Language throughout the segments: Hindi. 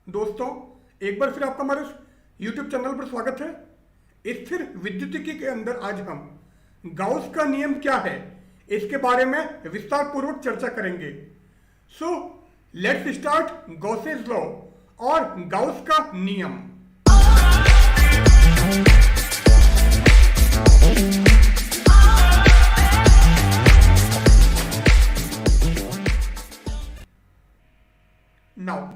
दोस्तों, एक बार फिर आपका हमारे YouTube चैनल पर स्वागत है। स्थिर विद्युतिकी के अंदर आज हम गाउस का नियम क्या है इसके बारे में विस्तार पूर्वक चर्चा करेंगे। So let's start Gauss's law और गाउस का नियम। नाउ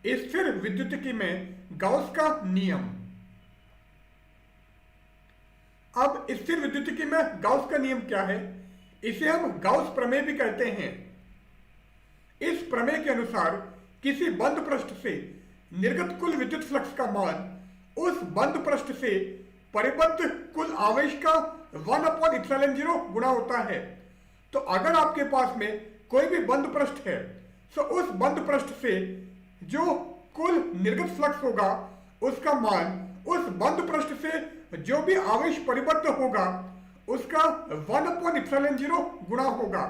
स्थिर विद्युतिकी में गाउस का नियम। अब स्थिर विद्युतिकी में गाउस का नियम क्या है? इसे हम गाउस प्रमेय भी कहते हैं। इस प्रमेय के अनुसार किसी बंद पृष्ठ से निर्गत कुल विद्युत फ्लक्स का मान उस बंद पृष्ठ से परिबद्ध कुल आवेश का 1/ε0 गुणा होता है। तो अगर आपके पास में कोई भी बंद पृष्ठ है तो उस बंद पृष्ठ से जो कुल निर्गत फ्लक्स होगा उसका मान उस बंद पृष्ठ से जो भी आवेश परिबद्ध होगा उसका 1/ε0 गुणा होगा।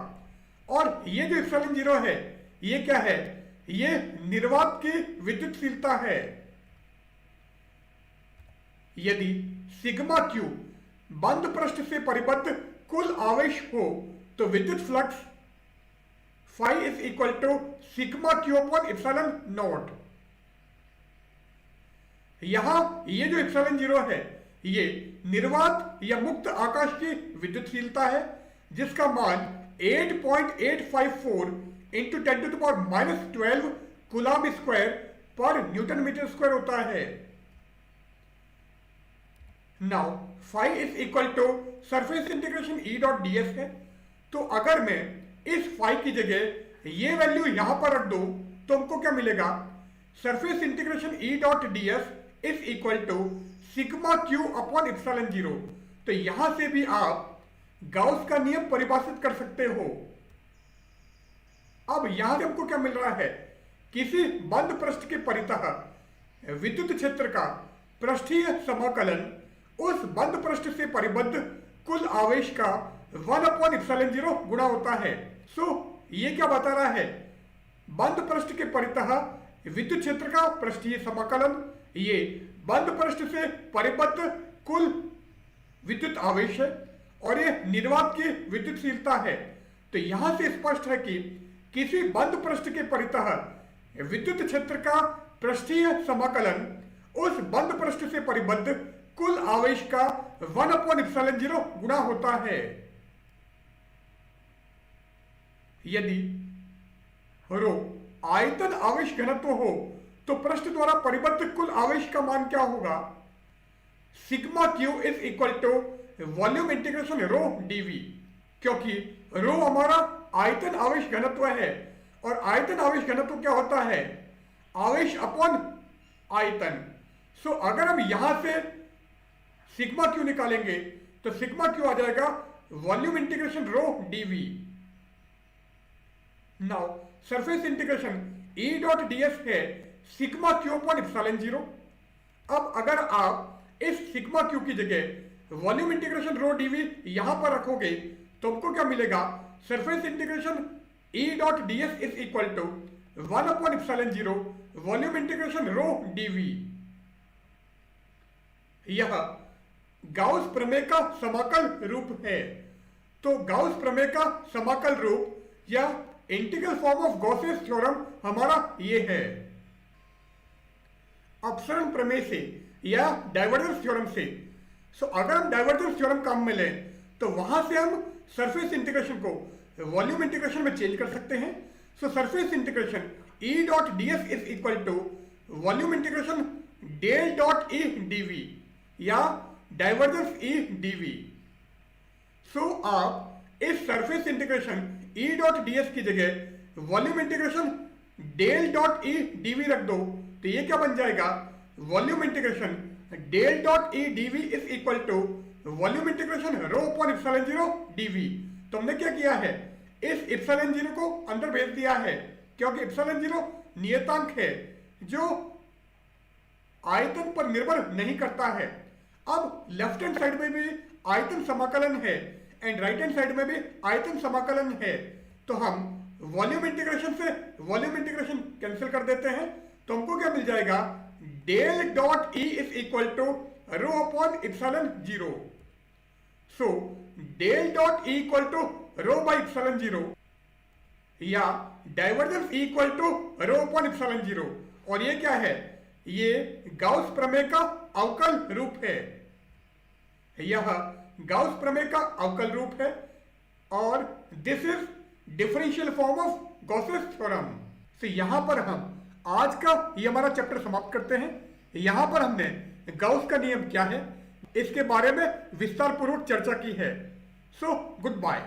और ये जो ε0 है ये क्या है? ये निर्वात की विद्युतशीलता है। यदि सिग्मा क्यू बंद पृष्ठ से परिबद्ध कुल आवेश हो तो विद्युत flux phi is equal to sigma Q upon epsilon naught. यहां ये जो ε0 है ये निर्वात या मुक्त आकाश की विद्युतशीलता है जिसका मान 8.854 इंटू 10⁻⁻12 कूलम्ब स्क्वायर पर न्यूटन मीटर स्क्वायर होता है। Now phi is equal to surface integration E dot D S है। तो अगर मैं इस फाई की जगह ये वैल्यू यहां पर रख दूं तो हमको क्या मिलेगा? Surface integration E dot D S is equal to sigma Q upon ε0। तो यहां से भी आप गाउस का नियम परिभाषित कर सकते हो। अब यहां से हमको क्या मिल रहा है? किसी बंद पृष्ठ के परितः विद्युत क्षेत्र का पृष्ठीय समाकलन उस बंद पृष्ठ से परिबद्ध कुल आवेश का 1/ε0 गुणा होता है। सो ये क्या बता रहा है? बंद पृष्ठ के परितः विद्युत क्षेत्र का पृष्ठीय समाकलन ये बंद पृष्ठ से परिबद्ध कुल विद्युत आवेश है और ये निर्वात की विद्युतशीलता है। तो यहां से स्पष्ट है कि किसी बंद पृष्ठ के परितः विद्युत क्षेत्र का पृष्ठीय समाकलन उस बंद पृष्ठ से परिबद्ध कुल आवेश का 1/ε0 गुणा होता है। यदि रो आयतन आवेश घनत्व हो तो पृष्ठ द्वारा परिबद्ध कुल आवेश का मान क्या होगा? Sigma Q is equal to volume integration rho DV, क्योंकि रो हमारा आयतन आवेश घनत्व है और आयतन आवेश घनत्व क्या होता है? आवेश अपॉन आयतन। सो अगर हम यहां से सिग्मा क्यू निकालेंगे तो सिग्मा क्यू आ जाएगा volume integration rho D V. Now surface integration E dot D S है सिग्मा क्यू अपॉन ε0। अब अगर आप इस सिग्मा क्यू की जगह वॉल्यूम इंटीग्रेशन रो डीवी यहां पर रखोगे तो हमको क्या मिलेगा? Surface integration E dot D S is equal to 1/ε0 volume integration rho D V. यह गाउस प्रमेय का समाकल रूप है। तो गाउस प्रमेय का समाकल रूप या integral form of Gauss's theorem हमारा ये है। अपसरण प्रमेय से या डाइवर्जेंस थ्योरम से अगर हम डाइवर्जेंस थ्योरम काम में लें तो वहां से हम सरफेस इंटीग्रेशन को वॉल्यूम इंटीग्रेशन में चेंज कर सकते हैं। Surface integration E dot D S is equal to volume integration del dot E D V या डाइवर्जेंस ई डीवी। आप इस surface integration E dot D S की जगह volume integration del dot E D V रख दो तो ये क्या बन जाएगा? Volume integration del dot E D V is equal to volume integration rho upon ε0 DV. तो हमने क्या किया है? इस ε0 को अंदर भेज दिया है क्योंकि ε0 नियतांक है जो आयतन पर निर्भर नहीं करता है। अब लेफ्ट हैंड साइड में भी आयतन समाकलन है एंड राइट हैंड साइड में भी आयतन समाकलन है। तो हम वॉल्यूम इंटीग्रेशन से वॉल्यूम इंटीग्रेशन कैंसिल कर देते हैं तो हमको क्या मिल जाएगा del dot E is equal to rho upon epsilon zero. So del dot E equal to rho by epsilon zero या divergence E equal to rho upon epsilon zero. और ये क्या है? ये गाउस प्रमेय का अवकल रूप है। यह गाउस प्रमेय का अवकल रूप है और this is differential form of Gauss's theorem. तो यहां पर हम आज का ये हमारा चैप्टर समाप्त करते हैं। यहां पर हमने गाउस का नियम क्या है इसके बारे में विस्तार पूर्वक चर्चा की है। So good bye.